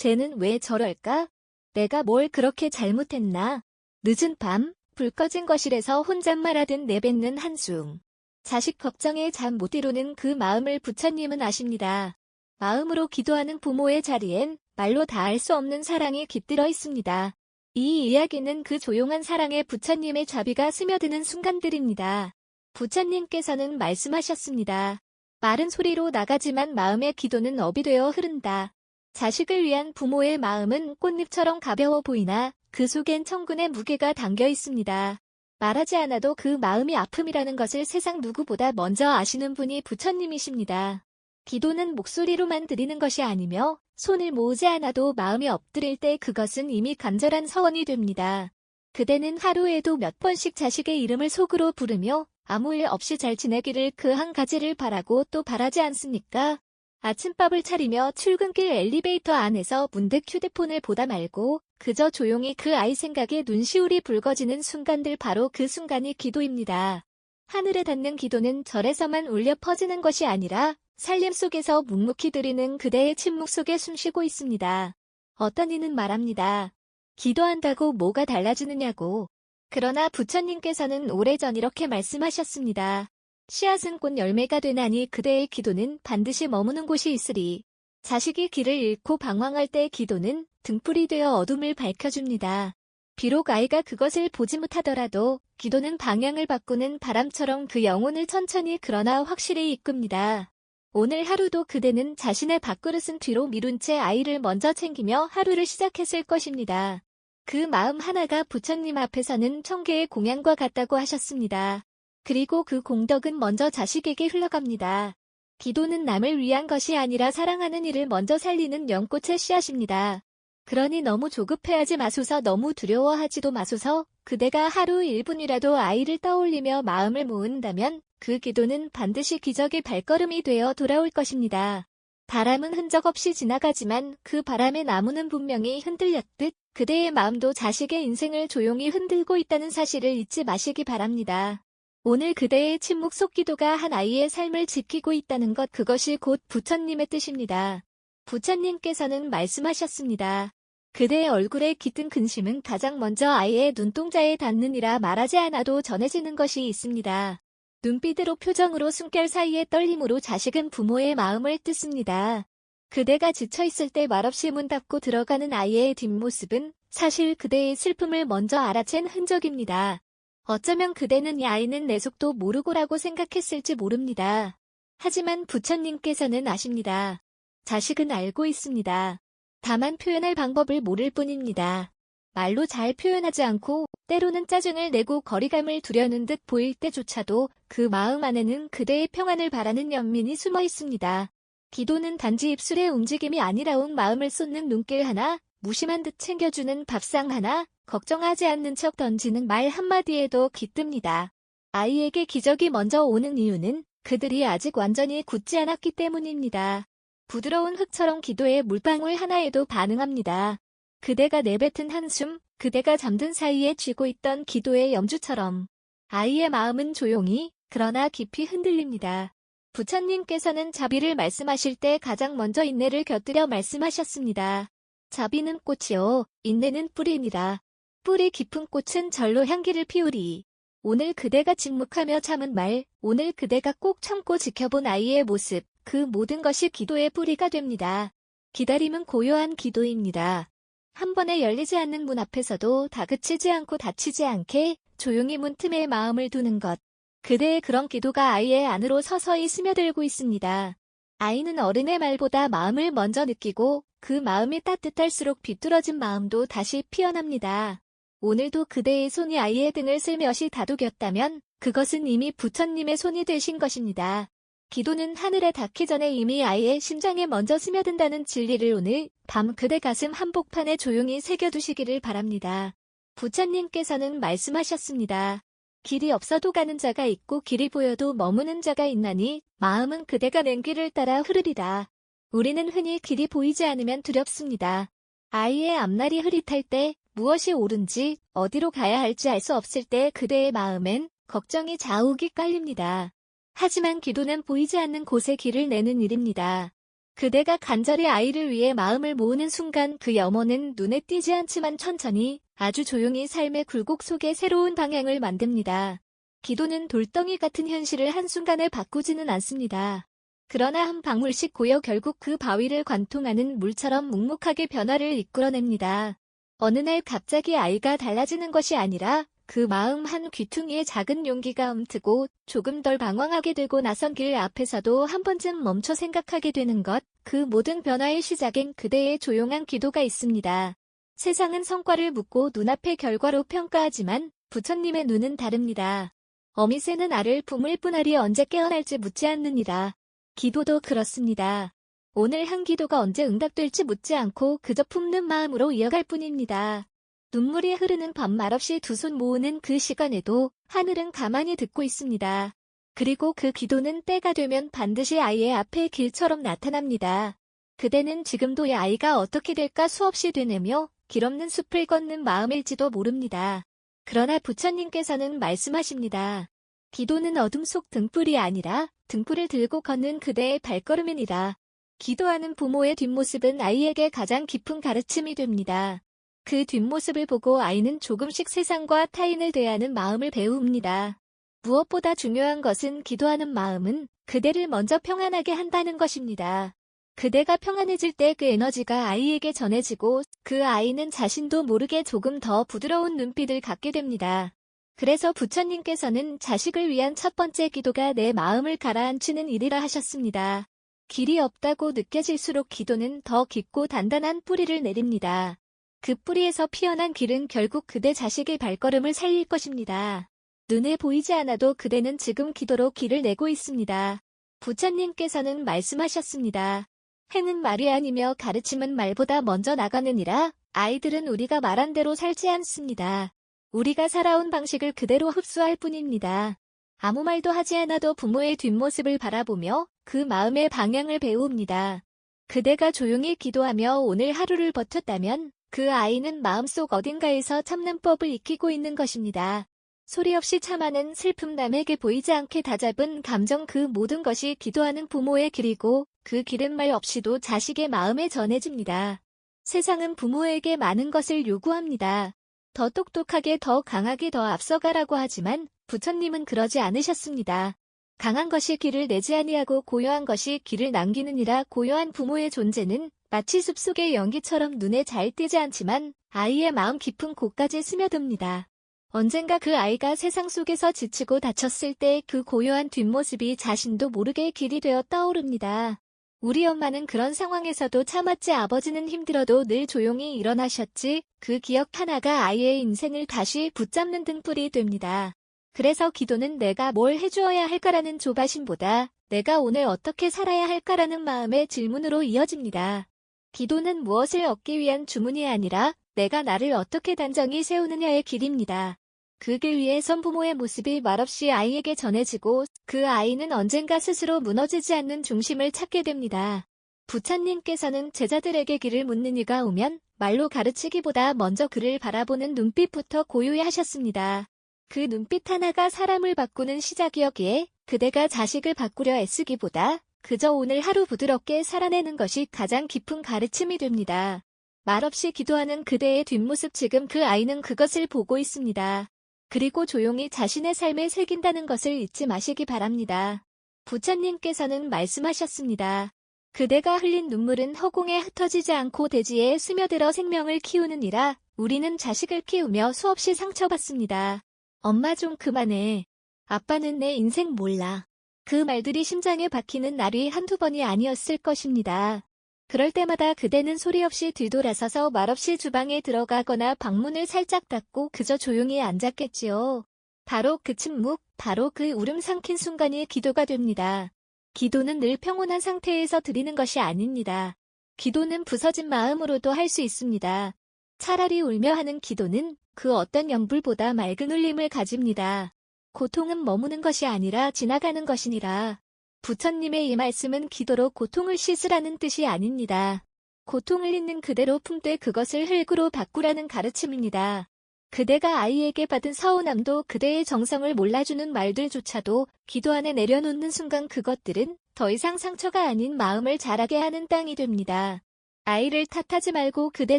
쟤는 왜 저럴까? 내가 뭘 그렇게 잘못했나? 늦은 밤, 불 꺼진 거실에서 혼잣말하듯 내뱉는 한숨. 자식 걱정에 잠 못 이루는 그 마음을 부처님은 아십니다. 마음으로 기도하는 부모의 자리엔 말로 다할 수 없는 사랑이 깃들어 있습니다. 이 이야기는 그 조용한 사랑에 부처님의 자비가 스며드는 순간들입니다. 부처님께서는 말씀하셨습니다. 말은 소리로 나가지만 마음의 기도는 업이 되어 흐른다. 자식을 위한 부모의 마음은 꽃잎처럼 가벼워 보이나 그 속엔 천군의 무게가 담겨 있습니다. 말하지 않아도 그 마음이 아픔이라는 것을 세상 누구보다 먼저 아시는 분이 부처님이십니다. 기도는 목소리로만 드리는 것이 아니며 손을 모으지 않아도 마음이 엎드릴 때 그것은 이미 간절한 서원이 됩니다. 그대는 하루에도 몇 번씩 자식의 이름을 속으로 부르며 아무 일 없이 잘 지내기를 그 한 가지를 바라고 또 바라지 않습니까? 아침밥을 차리며 출근길 엘리베이터 안에서 문득 휴대폰을 보다 말고 그저 조용히 그 아이 생각에 눈시울이 붉어지는 순간들, 바로 그 순간이 기도입니다. 하늘에 닿는 기도는 절에서만 울려 퍼지는 것이 아니라 살림 속에서 묵묵히 드리는 그대의 침묵 속에 숨쉬고 있습니다. 어떤 이는 말합니다. 기도한다고 뭐가 달라지느냐고. 그러나 부처님께서는 오래전 이렇게 말씀하셨습니다. 씨앗은 꽃 열매가 되나니 그대의 기도는 반드시 머무는 곳이 있으리. 자식이 길을 잃고 방황할 때 기도는 등불이 되어 어둠을 밝혀줍니다. 비록 아이가 그것을 보지 못하더라도 기도는 방향을 바꾸는 바람처럼 그 영혼을 천천히 그러나 확실히 이끕니다. 오늘 하루도 그대는 자신의 밥그릇은 뒤로 미룬 채 아이를 먼저 챙기며 하루를 시작했을 것입니다. 그 마음 하나가 부처님 앞에서는 천개의 공양과 같다고 하셨습니다. 그리고 그 공덕은 먼저 자식에게 흘러갑니다. 기도는 남을 위한 것이 아니라 사랑하는 이를 먼저 살리는 연꽃의 씨앗입니다. 그러니 너무 조급해하지 마소서, 너무 두려워하지도 마소서. 그대가 하루 1분이라도 아이를 떠올리며 마음을 모은다면 그 기도는 반드시 기적의 발걸음이 되어 돌아올 것입니다. 바람은 흔적 없이 지나가지만 그 바람의 나무는 분명히 흔들렸듯 그대의 마음도 자식의 인생을 조용히 흔들고 있다는 사실을 잊지 마시기 바랍니다. 오늘 그대의 침묵 속 기도가 한 아이의 삶을 지키고 있다는 것, 그것이 곧 부처님의 뜻입니다. 부처님께서는 말씀하셨습니다. 그대의 얼굴에 깃든 근심은 가장 먼저 아이의 눈동자에 닿느니라. 말하지 않아도 전해지는 것이 있습니다. 눈빛으로, 표정으로, 숨결 사이의 떨림으로 자식은 부모의 마음을 뜻습니다. 그대가 지쳐있을 때 말없이 문 닫고 들어가는 아이의 뒷모습은 사실 그대의 슬픔을 먼저 알아챈 흔적입니다. 어쩌면 그대는 이 아이는 내 속도 모르고라고 생각했을지 모릅니다. 하지만 부처님께서는 아십니다. 자식은 알고 있습니다. 다만 표현할 방법을 모를 뿐입니다. 말로 잘 표현하지 않고 때로는 짜증을 내고 거리감을 두려는 듯 보일 때조차도 그 마음 안에는 그대의 평안을 바라는 연민이 숨어 있습니다. 기도는 단지 입술의 움직임이 아니라 온 마음을 쏟는 눈길 하나, 무심한 듯 챙겨주는 밥상 하나, 걱정하지 않는 척 던지는 말 한마디에도 깃듭니다. 아이에게 기적이 먼저 오는 이유는 그들이 아직 완전히 굳지 않았기 때문입니다. 부드러운 흙처럼 기도의 물방울 하나에도 반응합니다. 그대가 내뱉은 한숨, 그대가 잠든 사이에 쥐고 있던 기도의 염주처럼 아이의 마음은 조용히 그러나 깊이 흔들립니다. 부처님께서는 자비를 말씀하실 때 가장 먼저 인내를 곁들여 말씀하셨습니다. 자비는 꽃이요, 인내는 뿌리니라. 뿌리 깊은 꽃은 절로 향기를 피우리. 오늘 그대가 침묵하며 참은 말, 오늘 그대가 꼭 참고 지켜본 아이의 모습, 그 모든 것이 기도의 뿌리가 됩니다. 기다림은 고요한 기도입니다. 한 번에 열리지 않는 문 앞에서도 다그치지 않고 다치지 않게 조용히 문틈에 마음을 두는 것. 그대의 그런 기도가 아이의 안으로 서서히 스며들고 있습니다. 아이는 어른의 말보다 마음을 먼저 느끼고 그 마음이 따뜻할수록 비뚤어진 마음도 다시 피어납니다. 오늘도 그대의 손이 아이의 등을 슬며시 다독였다면 그것은 이미 부처님의 손이 되신 것입니다. 기도는 하늘에 닿기 전에 이미 아이의 심장에 먼저 스며든다는 진리를 오늘 밤 그대 가슴 한복판에 조용히 새겨두시기를 바랍니다. 부처님께서는 말씀하셨습니다. 길이 없어도 가는 자가 있고 길이 보여도 머무는 자가 있나니 마음은 그대가 낸 길을 따라 흐르리라. 우리는 흔히 길이 보이지 않으면 두렵습니다. 아이의 앞날이 흐릿할 때, 무엇이 옳은지 어디로 가야 할지 알 수 없을 때 그대의 마음엔 걱정이 자욱이 깔립니다. 하지만 기도는 보이지 않는 곳에 길을 내는 일입니다. 그대가 간절히 아이를 위해 마음을 모으는 순간 그 염원은 눈에 띄지 않지만 천천히 아주 조용히 삶의 굴곡 속에 새로운 방향을 만듭니다. 기도는 돌덩이 같은 현실을 한순간에 바꾸지는 않습니다. 그러나 한 방울씩 고여 결국 그 바위를 관통하는 물처럼 묵묵하게 변화를 이끌어냅니다. 어느 날 갑자기 아이가 달라지는 것이 아니라 그 마음 한 귀퉁이에 작은 용기가 움트고 조금 덜 방황하게 되고 나선 길 앞에서도 한 번쯤 멈춰 생각하게 되는 것, 그 모든 변화의 시작엔 그대의 조용한 기도가 있습니다. 세상은 성과를 묻고 눈앞의 결과로 평가하지만 부처님의 눈은 다릅니다. 어미 새는 알을 품을 뿐 알이 언제 깨어날지 묻지 않느니라. 기도도 그렇습니다. 오늘 한 기도가 언제 응답될지 묻지 않고 그저 품는 마음으로 이어갈 뿐입니다. 눈물이 흐르는 밤 말없이 두 손 모으는 그 시간에도 하늘은 가만히 듣고 있습니다. 그리고 그 기도는 때가 되면 반드시 아이의 앞에 길처럼 나타납니다. 그대는 지금도 이 아이가 어떻게 될까 수없이 되뇌며 길 없는 숲을 걷는 마음일지도 모릅니다. 그러나 부처님께서는 말씀하십니다. 기도는 어둠 속 등불이 아니라 등불을 들고 걷는 그대의 발걸음이니라. 기도하는 부모의 뒷모습은 아이에게 가장 깊은 가르침이 됩니다. 그 뒷모습을 보고 아이는 조금씩 세상과 타인을 대하는 마음을 배웁니다. 무엇보다 중요한 것은 기도하는 마음은 그대를 먼저 평안하게 한다는 것입니다. 그대가 평안해질 때 그 에너지가 아이에게 전해지고 그 아이는 자신도 모르게 조금 더 부드러운 눈빛을 갖게 됩니다. 그래서 부처님께서는 자식을 위한 첫 번째 기도가 내 마음을 가라앉히는 일이라 하셨습니다. 길이 없다고 느껴질수록 기도는 더 깊고 단단한 뿌리를 내립니다. 그 뿌리에서 피어난 길은 결국 그대 자식의 발걸음을 살릴 것입니다. 눈에 보이지 않아도 그대는 지금 기도로 길을 내고 있습니다. 부처님께서는 말씀하셨습니다. 행은 말이 아니며 가르침은 말보다 먼저 나가느니라. 아이들은 우리가 말한 대로 살지 않습니다. 우리가 살아온 방식을 그대로 흡수할 뿐입니다. 아무 말도 하지 않아도 부모의 뒷모습을 바라보며 그 마음의 방향을 배웁니다. 그대가 조용히 기도하며 오늘 하루를 버텼다면 그 아이는 마음속 어딘가에서 참는 법을 익히고 있는 것입니다. 소리 없이 참아낸 슬픔, 남에게 보이지 않게 다잡은 감정, 그 모든 것이 기도하는 부모의 길이고 그 길은 말 없이도 자식의 마음에 전해집니다. 세상은 부모에게 많은 것을 요구합니다. 더 똑똑하게, 더 강하게, 더 앞서가라고 하지만 부처님은 그러지 않으셨습니다. 강한 것이 길을 내지 아니하고 고요한 것이 길을 남기느니라. 고요한 부모의 존재는 마치 숲속의 연기처럼 눈에 잘 띄지 않지만 아이의 마음 깊은 곳까지 스며듭니다. 언젠가 그 아이가 세상 속에서 지치고 다쳤을 때 그 고요한 뒷모습이 자신도 모르게 길이 되어 떠오릅니다. 우리 엄마는 그런 상황에서도 참았지. 아버지는 힘들어도 늘 조용히 일어나셨지. 그 기억 하나가 아이의 인생을 다시 붙잡는 등불이 됩니다. 그래서 기도는 내가 뭘 해주어야 할까라는 조바심보다 내가 오늘 어떻게 살아야 할까라는 마음의 질문으로 이어집니다. 기도는 무엇을 얻기 위한 주문이 아니라 내가 나를 어떻게 단정히 세우느냐의 길입니다. 그 길 위에 선 부모의 모습이 말없이 아이에게 전해지고 그 아이는 언젠가 스스로 무너지지 않는 중심을 찾게 됩니다. 부처님께서는 제자들에게 길을 묻는 이가 오면 말로 가르치기보다 먼저 그를 바라보는 눈빛부터 고요히 하셨습니다. 그 눈빛 하나가 사람을 바꾸는 시작이었기에 그대가 자식을 바꾸려 애쓰기보다 그저 오늘 하루 부드럽게 살아내는 것이 가장 깊은 가르침이 됩니다. 말없이 기도하는 그대의 뒷모습, 지금 그 아이는 그것을 보고 있습니다. 그리고 조용히 자신의 삶에 새긴다는 것을 잊지 마시기 바랍니다. 부처님께서는 말씀하셨습니다. 그대가 흘린 눈물은 허공에 흩어지지 않고 대지에 스며들어 생명을 키우느니라. 우리는 자식을 키우며 수없이 상처받습니다. 엄마 좀 그만해. 아빠는 내 인생 몰라. 그 말들이 심장에 박히는 날이 한두 번이 아니었을 것입니다. 그럴 때마다 그대는 소리 없이 뒤돌아서서 말없이 주방에 들어가거나 방문을 살짝 닫고 그저 조용히 앉았겠지요. 바로 그 침묵, 바로 그 울음 삼킨 순간이 기도가 됩니다. 기도는 늘 평온한 상태에서 드리는 것이 아닙니다. 기도는 부서진 마음으로도 할 수 있습니다. 차라리 울며 하는 기도는 그 어떤 연불보다 맑은 울림을 가집니다. 고통은 머무는 것이 아니라 지나가는 것이니라. 부처님의 이 말씀은 기도로 고통을 씻으라는 뜻이 아닙니다. 고통을 있는 그대로 품되 그것을 흙으로 바꾸라는 가르침입니다. 그대가 아이에게 받은 서운함도 그대의 정성을 몰라주는 말들조차도 기도 안에 내려놓는 순간 그것들은 더 이상 상처가 아닌 마음을 자라게 하는 땅이 됩니다. 아이를 탓하지 말고 그대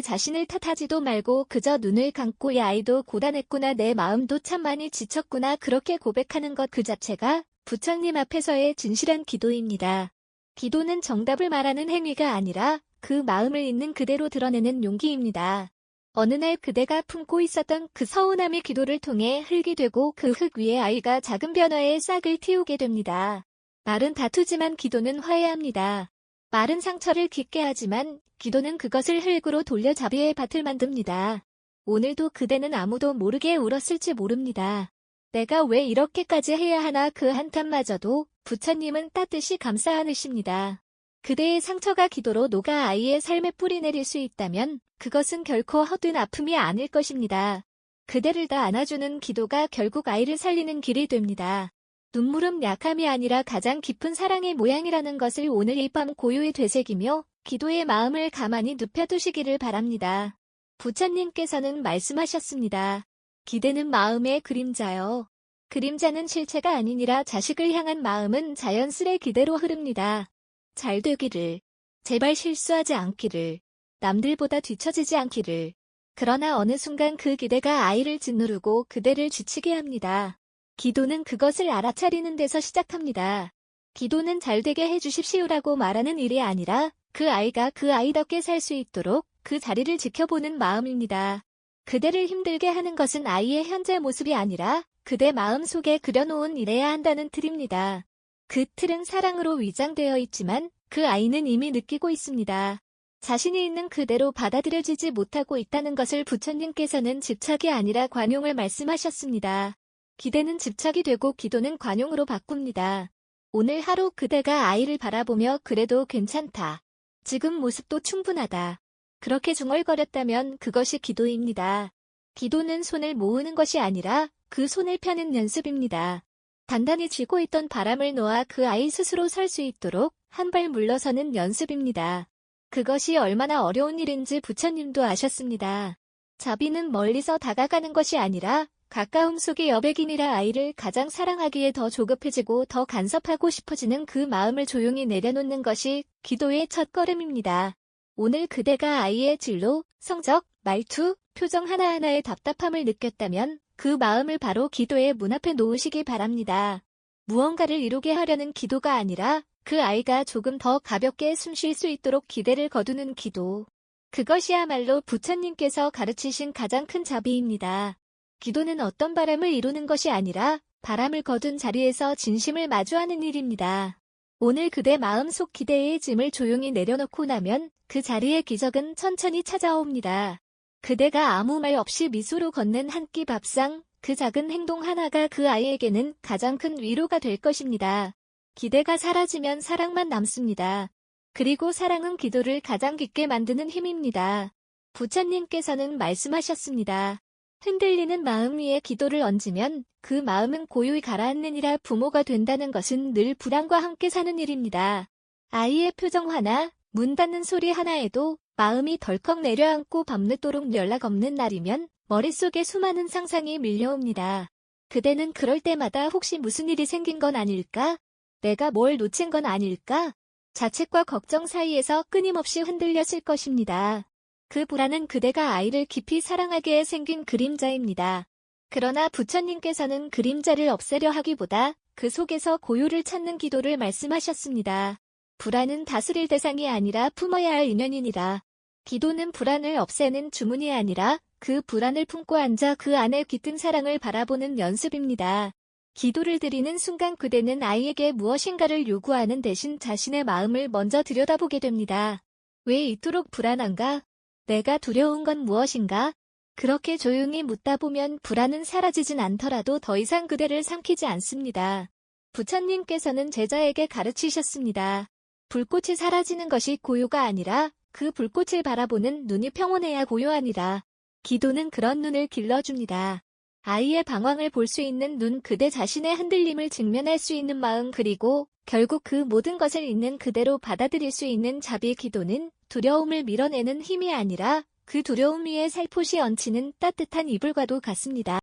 자신을 탓하지도 말고 그저 눈을 감고 이 아이도 고단했구나, 내 마음도 참 많이 지쳤구나, 그렇게 고백하는 것 그 자체가 부처님 앞에서의 진실한 기도입니다. 기도는 정답을 말하는 행위가 아니라 그 마음을 있는 그대로 드러내는 용기입니다. 어느 날 그대가 품고 있었던 그 서운함이 기도를 통해 흙이 되고 그 흙 위에 아이가 작은 변화의 싹을 틔우게 됩니다. 말은 다투지만 기도는 화해합니다. 말은 상처를 깊게 하지만 기도는 그것을 흙으로 돌려 자비의 밭을 만듭니다. 오늘도 그대는 아무도 모르게 울었을지 모릅니다. 내가 왜 이렇게까지 해야 하나, 그 한탄마저도 부처님은 따뜻이 감싸 안으십니다. 그대의 상처가 기도로 녹아 아이의 삶에 뿌리 내릴 수 있다면 그것은 결코 헛된 아픔이 아닐 것입니다. 그대를 다 안아주는 기도가 결국 아이를 살리는 길이 됩니다. 눈물은 약함이 아니라 가장 깊은 사랑의 모양이라는 것을 오늘 이 밤 고요히 되새기며 기도의 마음을 가만히 눕혀두시기를 바랍니다. 부처님께서는 말씀하셨습니다. 기대는 마음의 그림자요. 그림자는 실체가 아니니라 자식을 향한 마음은 자연스레 기대로 흐릅니다. 잘 되기를, 제발 실수하지 않기를, 남들보다 뒤처지지 않기를. 그러나 어느 순간 그 기대가 아이를 짓누르고 그대를 지치게 합니다. 기도는 그것을 알아차리는 데서 시작합니다. 기도는 잘되게 해주십시오라고 말하는 일이 아니라 그 아이가 그 아이답게 살 수 있도록 그 자리를 지켜보는 마음입니다. 그대를 힘들게 하는 것은 아이의 현재 모습이 아니라 그대 마음 속에 그려놓은 이래야 한다는 틀입니다. 그 틀은 사랑으로 위장되어 있지만 그 아이는 이미 느끼고 있습니다. 자신이 있는 그대로 받아들여지지 못하고 있다는 것을 부처님께서는 집착이 아니라 관용을 말씀하셨습니다. 기대는 집착이 되고 기도는 관용으로 바꿉니다. 오늘 하루 그대가 아이를 바라보며 그래도 괜찮다. 지금 모습도 충분하다. 그렇게 중얼거렸다면 그것이 기도입니다. 기도는 손을 모으는 것이 아니라 그 손을 펴는 연습입니다. 단단히 쥐고 있던 바람을 놓아 그 아이 스스로 설 수 있도록 한 발 물러서는 연습입니다. 그것이 얼마나 어려운 일인지 부처님도 아셨습니다. 자비는 멀리서 다가가는 것이 아니라 가까움 속의 여백이니라. 아이를 가장 사랑하기에 더 조급해지고 더 간섭하고 싶어지는 그 마음을 조용히 내려놓는 것이 기도의 첫걸음입니다. 오늘 그대가 아이의 진로, 성적, 말투, 표정 하나하나에 답답함을 느꼈다면 그 마음을 바로 기도의 문 앞에 놓으시기 바랍니다. 무언가를 이루게 하려는 기도가 아니라 그 아이가 조금 더 가볍게 숨 쉴 수 있도록 기대를 거두는 기도. 그것이야말로 부처님께서 가르치신 가장 큰 자비입니다. 기도는 어떤 바람을 이루는 것이 아니라 바람을 거둔 자리에서 진심을 마주하는 일입니다. 오늘 그대 마음속 기대의 짐을 조용히 내려놓고 나면 그 자리의 기적은 천천히 찾아옵니다. 그대가 아무 말 없이 미소로 건넨 한 끼 밥상, 그 작은 행동 하나가 그 아이에게는 가장 큰 위로가 될 것입니다. 기대가 사라지면 사랑만 남습니다. 그리고 사랑은 기도를 가장 깊게 만드는 힘입니다. 부처님께서는 말씀하셨습니다. 흔들리는 마음 위에 기도를 얹으면 그 마음은 고요히 가라앉느니라. 부모가 된다는 것은 늘 불안과 함께 사는 일입니다. 아이의 표정 하나, 문 닫는 소리 하나에도 마음이 덜컥 내려앉고 밤늦도록 연락 없는 날이면 머릿속에 수많은 상상이 밀려옵니다. 그대는 그럴 때마다 혹시 무슨 일이 생긴 건 아닐까? 내가 뭘 놓친 건 아닐까? 자책과 걱정 사이에서 끊임없이 흔들렸을 것입니다. 그 불안은 그대가 아이를 깊이 사랑하기에 생긴 그림자입니다. 그러나 부처님께서는 그림자를 없애려 하기보다 그 속에서 고요를 찾는 기도를 말씀하셨습니다. 불안은 다스릴 대상이 아니라 품어야 할 인연이니라. 기도는 불안을 없애는 주문이 아니라 그 불안을 품고 앉아 그 안에 깃든 사랑을 바라보는 연습입니다. 기도를 드리는 순간 그대는 아이에게 무엇인가를 요구하는 대신 자신의 마음을 먼저 들여다보게 됩니다. 왜 이토록 불안한가? 내가 두려운 건 무엇인가? 그렇게 조용히 묻다 보면 불안은 사라지진 않더라도 더 이상 그대를 삼키지 않습니다. 부처님께서는 제자에게 가르치셨습니다. 불꽃이 사라지는 것이 고요가 아니라 그 불꽃을 바라보는 눈이 평온해야 고요하니라. 기도는 그런 눈을 길러줍니다. 아이의 방황을 볼 수 있는 눈, 그대 자신의 흔들림을 직면할 수 있는 마음, 그리고 결국 그 모든 것을 있는 그대로 받아들일 수 있는 자비. 기도는 두려움을 밀어내는 힘이 아니라 그 두려움 위에 살포시 얹히는 따뜻한 이불과도 같습니다.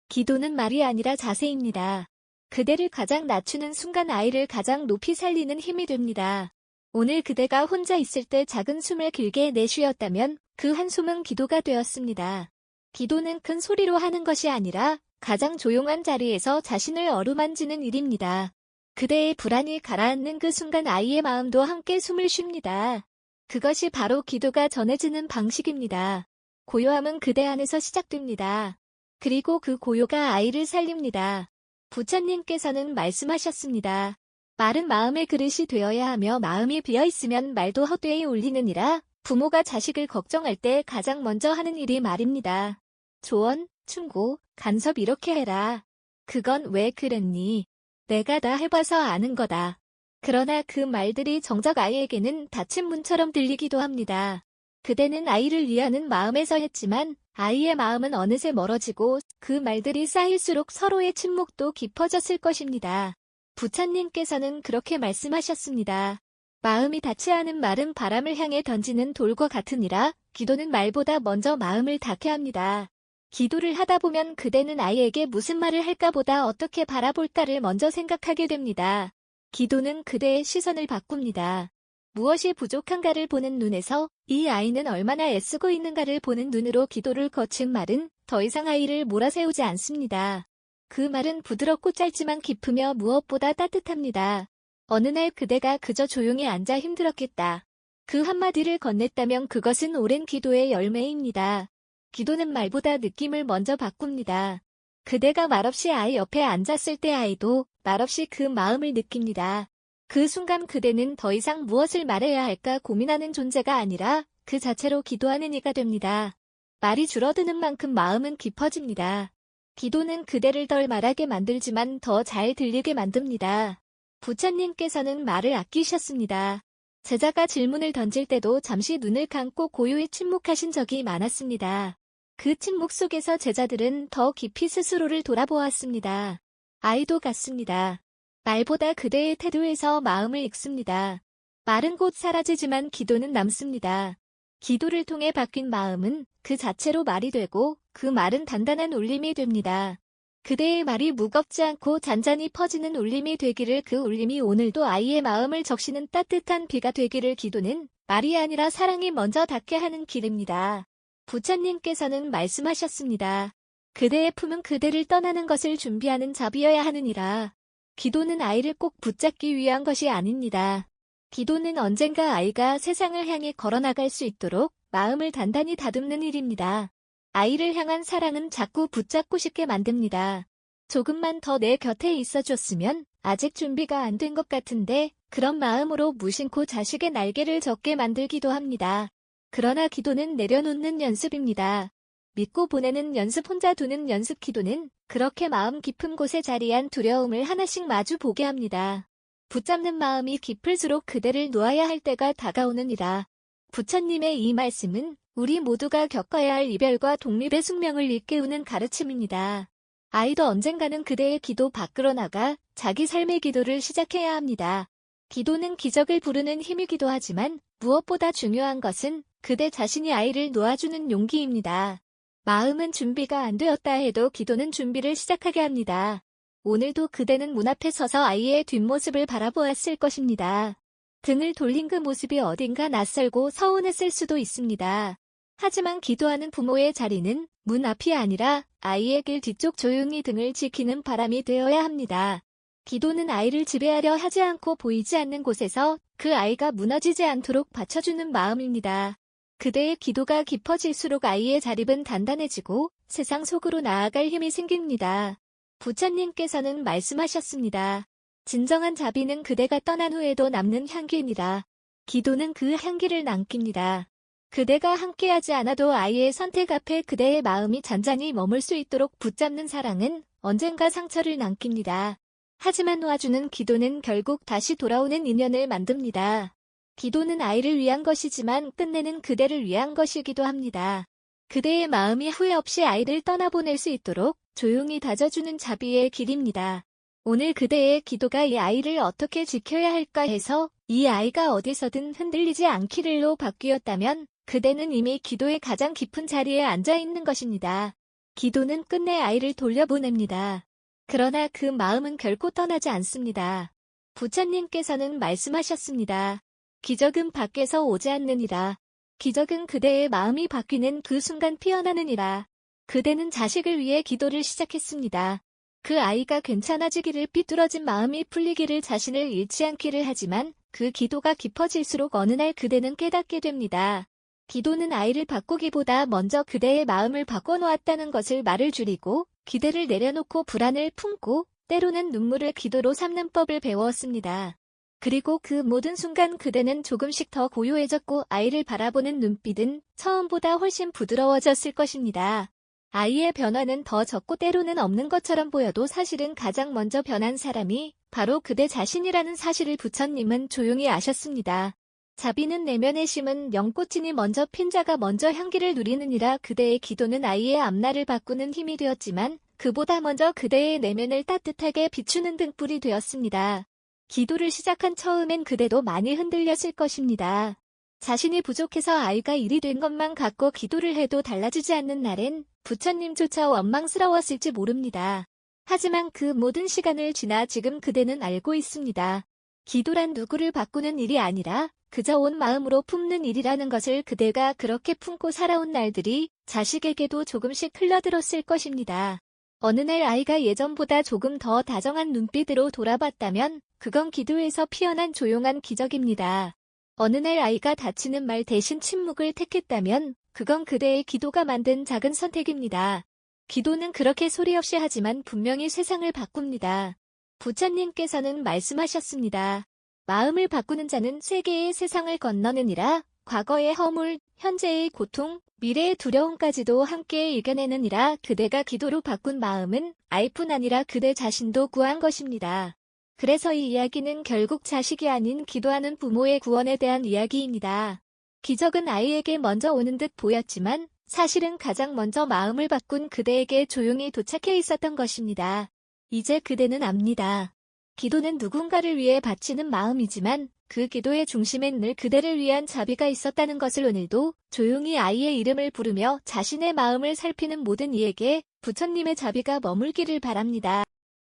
기도는 말이 아니라 자세입니다. 그대를 가장 낮추는 순간 아이를 가장 높이 살리는 힘이 됩니다. 오늘 그대가 혼자 있을 때 작은 숨을 길게 내쉬었다면 그 한숨은 기도가 되었습니다. 기도는 큰 소리로 하는 것이 아니라 가장 조용한 자리에서 자신을 어루만지는 일입니다. 그대의 불안이 가라앉는 그 순간 아이의 마음도 함께 숨을 쉽니다. 그것이 바로 기도가 전해지는 방식입니다. 고요함은 그대 안에서 시작됩니다. 그리고 그 고요가 아이를 살립니다. 부처님께서는 말씀하셨습니다. 말은 마음의 그릇이 되어야 하며 마음이 비어있으면 말도 헛되이 울리느니라. 부모가 자식을 걱정할 때 가장 먼저 하는 일이 말입니다. 조언, 충고, 간섭 이렇게 해라. 그건 왜 그랬니? 내가 다 해봐서 아는 거다. 그러나 그 말들이 정작 아이에게는 닫힌 문처럼 들리기도 합니다. 그대는 아이를 위하는 마음에서 했지만 아이의 마음은 어느새 멀어지고 그 말들이 쌓일수록 서로의 침묵도 깊어졌을 것입니다. 부처님께서는 그렇게 말씀하셨습니다. 마음이 닿지 않은 말은 바람을 향해 던지는 돌과 같으니라. 기도는 말보다 먼저 마음을 닿게 합니다. 기도를 하다 보면 그대는 아이에게 무슨 말을 할까 보다 어떻게 바라볼까를 먼저 생각하게 됩니다. 기도는 그대의 시선을 바꿉니다. 무엇이 부족한가를 보는 눈에서 이 아이는 얼마나 애쓰고 있는가를 보는 눈으로 기도를 거친 말은 더 이상 아이를 몰아세우지 않습니다. 그 말은 부드럽고 짧지만 깊으며 무엇보다 따뜻합니다. 어느 날 그대가 그저 조용히 앉아 힘들었겠다. 그 한마디를 건넸다면 그것은 오랜 기도의 열매입니다. 기도는 말보다 느낌을 먼저 바꿉니다. 그대가 말없이 아이 옆에 앉았을 때 아이도 말없이 그 마음을 느낍니다. 그 순간 그대는 더 이상 무엇을 말해야 할까 고민하는 존재가 아니라 그 자체로 기도하는 이가 됩니다. 말이 줄어드는 만큼 마음은 깊어집니다. 기도는 그대를 덜 말하게 만들지만 더 잘 들리게 만듭니다. 부처님께서는 말을 아끼셨습니다. 제자가 질문을 던질 때도 잠시 눈을 감고 고요히 침묵하신 적이 많았습니다. 그 침묵 속에서 제자들은 더 깊이 스스로를 돌아보았습니다. 아이도 같습니다. 말보다 그대의 태도에서 마음을 읽습니다. 말은 곧 사라지지만 기도는 남습니다. 기도를 통해 바뀐 마음은 그 자체로 말이 되고 그 말은 단단한 울림이 됩니다. 그대의 말이 무겁지 않고 잔잔히 퍼지는 울림이 되기를 그 울림이 오늘도 아이의 마음을 적시는 따뜻한 비가 되기를 기도는 말이 아니라 사랑이 먼저 닿게 하는 길입니다. 부처님께서는 말씀하셨습니다. 그대의 품은 그대를 떠나는 것을 준비하는 자비여야 하느니라. 기도는 아이를 꼭 붙잡기 위한 것이 아닙니다. 기도는 언젠가 아이가 세상을 향해 걸어나갈 수 있도록 마음을 단단히 다듬는 일입니다. 아이를 향한 사랑은 자꾸 붙잡고 싶게 만듭니다. 조금만 더 내 곁에 있어줬으면 아직 준비가 안 된 것 같은데 그런 마음으로 무심코 자식의 날개를 젖게 만들기도 합니다. 그러나 기도는 내려놓는 연습입니다. 믿고 보내는 연습, 혼자 두는 연습. 기도는 그렇게 마음 깊은 곳에 자리한 두려움을 하나씩 마주 보게 합니다. 붙잡는 마음이 깊을수록 그대를 놓아야 할 때가 다가오느니라. 부처님의 이 말씀은 우리 모두가 겪어야 할 이별과 독립의 숙명을 일깨우는 가르침입니다. 아이도 언젠가는 그대의 기도 밖으로 나가 자기 삶의 기도를 시작해야 합니다. 기도는 기적을 부르는 힘이기도 하지만 무엇보다 중요한 것은 그대 자신이 아이를 놓아주는 용기입니다. 마음은 준비가 안 되었다 해도 기도는 준비를 시작하게 합니다. 오늘도 그대는 문 앞에 서서 아이의 뒷모습을 바라보았을 것입니다. 등을 돌린 그 모습이 어딘가 낯설고 서운했을 수도 있습니다. 하지만 기도하는 부모의 자리는 문 앞이 아니라 아이의 길 뒤쪽 조용히 등을 지키는 바람이 되어야 합니다. 기도는 아이를 지배하려 하지 않고 보이지 않는 곳에서 그 아이가 무너지지 않도록 받쳐주는 마음입니다. 그대의 기도가 깊어질수록 아이의 자립은 단단해지고 세상 속으로 나아갈 힘이 생깁니다. 부처님께서는 말씀하셨습니다. 진정한 자비는 그대가 떠난 후에도 남는 향기입니다. 기도는 그 향기를 남깁니다. 그대가 함께하지 않아도 아이의 선택 앞에 그대의 마음이 잔잔히 머물 수 있도록 붙잡는 사랑은 언젠가 상처를 남깁니다. 하지만 놓아주는 기도는 결국 다시 돌아오는 인연을 만듭니다. 기도는 아이를 위한 것이지만 끝내는 그대를 위한 것이기도 합니다. 그대의 마음이 후회 없이 아이를 떠나보낼 수 있도록 조용히 다져주는 자비의 길입니다. 오늘 그대의 기도가 이 아이를 어떻게 지켜야 할까 해서 이 아이가 어디서든 흔들리지 않기를로 바뀌었다면 그대는 이미 기도의 가장 깊은 자리에 앉아 있는 것입니다. 기도는 끝내 아이를 돌려보냅니다. 그러나 그 마음은 결코 떠나지 않습니다. 부처님께서는 말씀하셨습니다. 기적은 밖에서 오지 않느니라. 기적은 그대의 마음이 바뀌는 그 순간 피어나느니라. 그대는 자식을 위해 기도를 시작했습니다. 그 아이가 괜찮아지기를, 삐뚤어진 마음이 풀리기를, 자신을 잃지 않기를, 하지만 그 기도가 깊어질수록 어느 날 그대는 깨닫게 됩니다. 기도는 아이를 바꾸기보다 먼저 그대의 마음을 바꿔놓았다는 것을, 말을 줄이고 기대를 내려놓고 불안을 품고 때로는 눈물을 기도로 삼는 법을 배웠습니다. 그리고 그 모든 순간 그대는 조금씩 더 고요해졌고 아이를 바라보는 눈빛은 처음보다 훨씬 부드러워졌을 것입니다. 아이의 변화는 더 적고 때로는 없는 것처럼 보여도 사실은 가장 먼저 변한 사람이 바로 그대 자신이라는 사실을 부처님은 조용히 아셨습니다. 자비는 내면에 심은 연꽃이니 먼저 핀 자가 먼저 향기를 누리느니라. 그대의 기도는 아이의 앞날을 바꾸는 힘이 되었지만 그보다 먼저 그대의 내면을 따뜻하게 비추는 등불이 되었습니다. 기도를 시작한 처음엔 그대도 많이 흔들렸을 것입니다. 자신이 부족해서 아이가 일이 된 것만 갖고 기도를 해도 달라지지 않는 날엔 부처님조차 원망스러웠을지 모릅니다. 하지만 그 모든 시간을 지나 지금 그대는 알고 있습니다. 기도란 누구를 바꾸는 일이 아니라 그저 온 마음으로 품는 일이라는 것을. 그대가 그렇게 품고 살아온 날들이 자식에게도 조금씩 흘러들었을 것입니다. 어느 날 아이가 예전보다 조금 더 다정한 눈빛으로 돌아봤다면 그건 기도에서 피어난 조용한 기적입니다. 어느 날 아이가 다치는 말 대신 침묵을 택했다면 그건 그대의 기도가 만든 작은 선택입니다. 기도는 그렇게 소리 없이 하지만 분명히 세상을 바꿉니다. 부처님께서는 말씀하셨습니다. 마음을 바꾸는 자는 세계의 세상을 건너느니라. 과거의 허물, 현재의 고통, 미래의 두려움까지도 함께 이겨내느니라. 그대가 기도로 바꾼 마음은 아이뿐 아니라 그대 자신도 구한 것입니다. 그래서 이 이야기는 결국 자식이 아닌 기도하는 부모의 구원에 대한 이야기입니다. 기적은 아이에게 먼저 오는 듯 보였지만 사실은 가장 먼저 마음을 바꾼 그대에게 조용히 도착해 있었던 것입니다. 이제 그대는 압니다. 기도는 누군가를 위해 바치는 마음이지만 그 기도의 중심엔 늘 그대를 위한 자비가 있었다는 것을 오늘도 조용히 아이의 이름을 부르며 자신의 마음을 살피는 모든 이에게 부처님의 자비가 머물기를 바랍니다.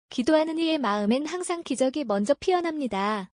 기도하는 이의 마음엔 항상 기적이 먼저 피어납니다.